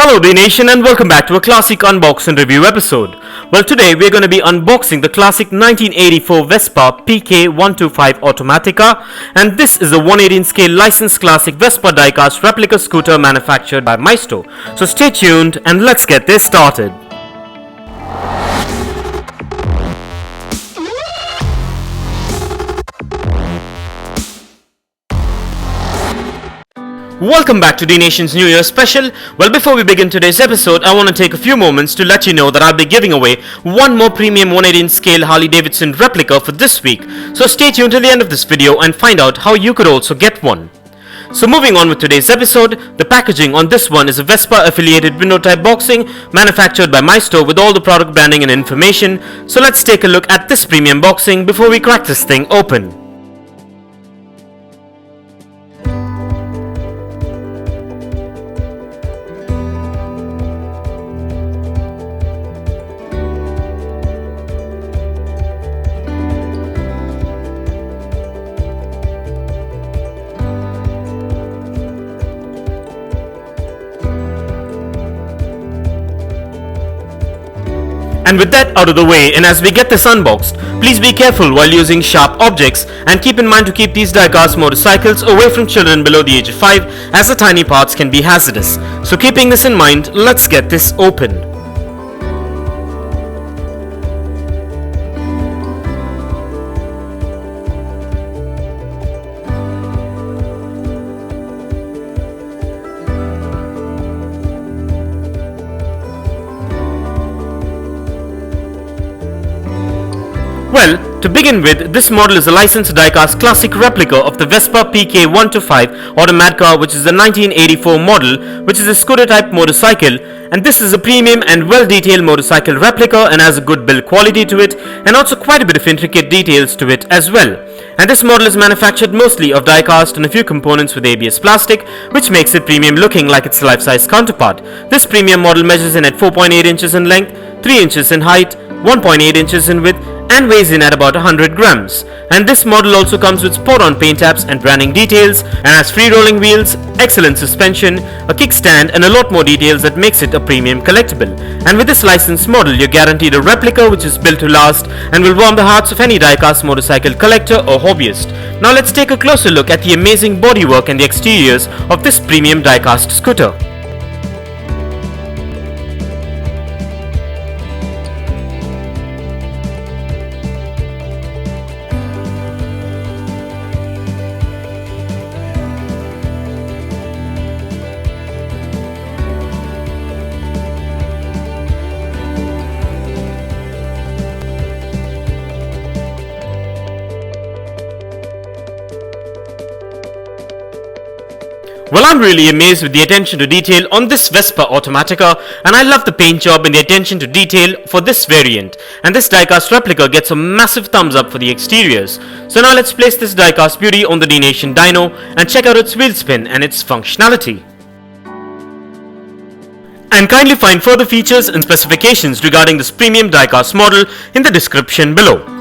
Hello Dnation and welcome back to a Classic Unbox and Review episode. Well, today we're going to be unboxing the classic 1984 Vespa PK125 Automatica, and this is a 1/18 scale licensed classic Vespa diecast replica scooter manufactured by Maisto. So stay tuned and let's get this started. Welcome back to Dnations New Year Special. Well, before we begin today's episode, I want to take a few moments to let you know that I'll be giving away one more premium 1/18 scale Harley Davidson Replica for this week. So stay tuned till the end of this video and find out how you could also get one. So moving on with today's episode, the packaging on this one is a Vespa affiliated window type boxing manufactured by Maisto with all the product branding and information. So let's take a look at this premium boxing before we crack this thing open. And with that out of the way, and as we get this unboxed, please be careful while using sharp objects and keep in mind to keep these diecast motorcycles away from children below the age of 5, as the tiny parts can be hazardous. So keeping this in mind, let's get this open. Well, to begin with, this model is a licensed diecast classic replica of the Vespa PK125 Automatica, which is a 1984 model, which is a scooter type motorcycle, and this is a premium and well detailed motorcycle replica and has a good build quality to it and also quite a bit of intricate details to it as well. And this model is manufactured mostly of diecast and a few components with ABS plastic, which makes it premium looking like its life-size counterpart. This premium model measures in at 4.8 inches in length, 3 inches in height, 1.8 inches in width, and weighs in at about 100 grams. And this model also comes with spot-on paint apps and branding details and has free rolling wheels, excellent suspension, a kickstand and a lot more details that makes it a premium collectible. And with this licensed model, you're guaranteed a replica which is built to last and will warm the hearts of any diecast motorcycle collector or hobbyist. Now let's take a closer look at the amazing bodywork and the exteriors of this premium diecast scooter. Well, I'm really amazed with the attention to detail on this Vespa Automatica, and I love the paint job and the attention to detail for this variant. And this diecast replica gets a massive thumbs up for the exteriors. So now let's place this diecast beauty on the Dnation dyno and check out its wheel spin and its functionality. And kindly find further features and specifications regarding this premium diecast model in the description below.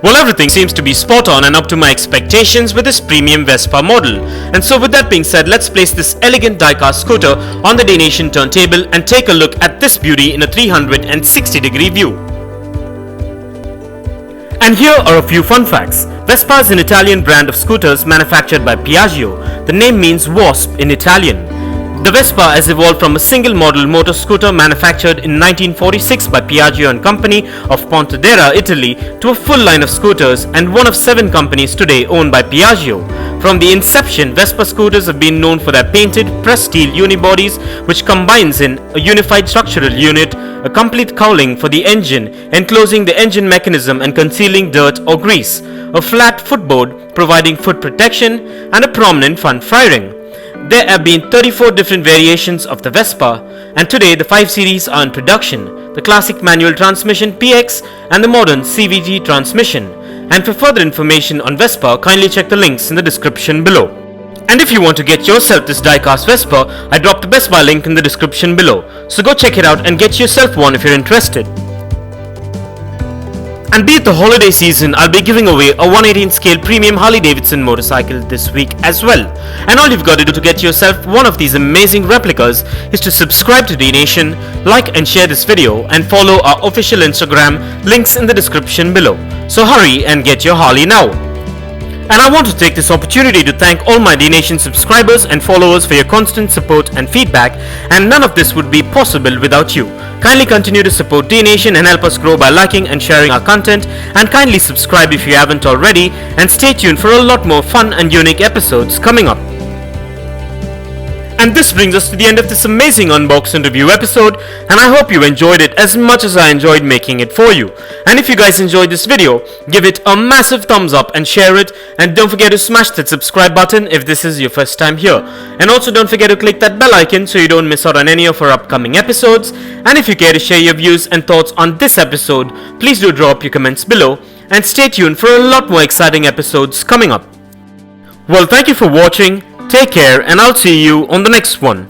Well, everything seems to be spot on and up to my expectations with this premium Vespa model. And so with that being said, let's place this elegant diecast scooter on the Dnation turntable and take a look at this beauty in a 360-degree view. And here are a few fun facts. Vespa is an Italian brand of scooters manufactured by Piaggio. The name means wasp in Italian. The Vespa has evolved from a single model motor scooter manufactured in 1946 by Piaggio and Company of Pontedera, Italy, to a full line of scooters and one of 7 companies today owned by Piaggio. From the inception, Vespascooters have been known for their painted pressed steel unibodies, which combines in a unified structural unit, a complete cowling for the engine, enclosing the engine mechanism and concealing dirt or grease, a flat footboard providing foot protection, and a prominent front fairing. There have been 34 different variations of the Vespa, and today the 5 series are in production: the classic manual transmission PX and the modern CVT transmission. And for further information on Vespa, kindly check the links in the description below. And if you want to get yourself this diecast Vespa, I dropped a Best Buy link in the description below, so go check it out and get yourself one if you're interested. And be it the holiday season, I'll be giving away a 118 scale premium Harley Davidson motorcycle this week as well. And all you've got to do to get yourself one of these amazing replicas is to subscribe to Dnation, like and share this video, and follow our official Instagram, links in the description below. So hurry and get your Harley now. And I want to take this opportunity to thank all my Dnation subscribers and followers for your constant support and feedback, and none of this would be possible without you. Kindly continue to support Dnation and help us grow by liking and sharing our content, and kindly subscribe if you haven't already, and stay tuned for a lot more fun and unique episodes coming up. And this brings us to the end of this amazing unboxing review episode, and I hope you enjoyed it as much as I enjoyed making it for you. And if you guys enjoyed this video, give it a massive thumbs up and share it, and don't forget to smash that subscribe button if this is your first time here. And also don't forget to click that bell icon so you don't miss out on any of our upcoming episodes. And if you care to share your views and thoughts on this episode, please do drop your comments below, and stay tuned for a lot more exciting episodes coming up. Well, thank you for watching. Take care, and I'll see you on the next one.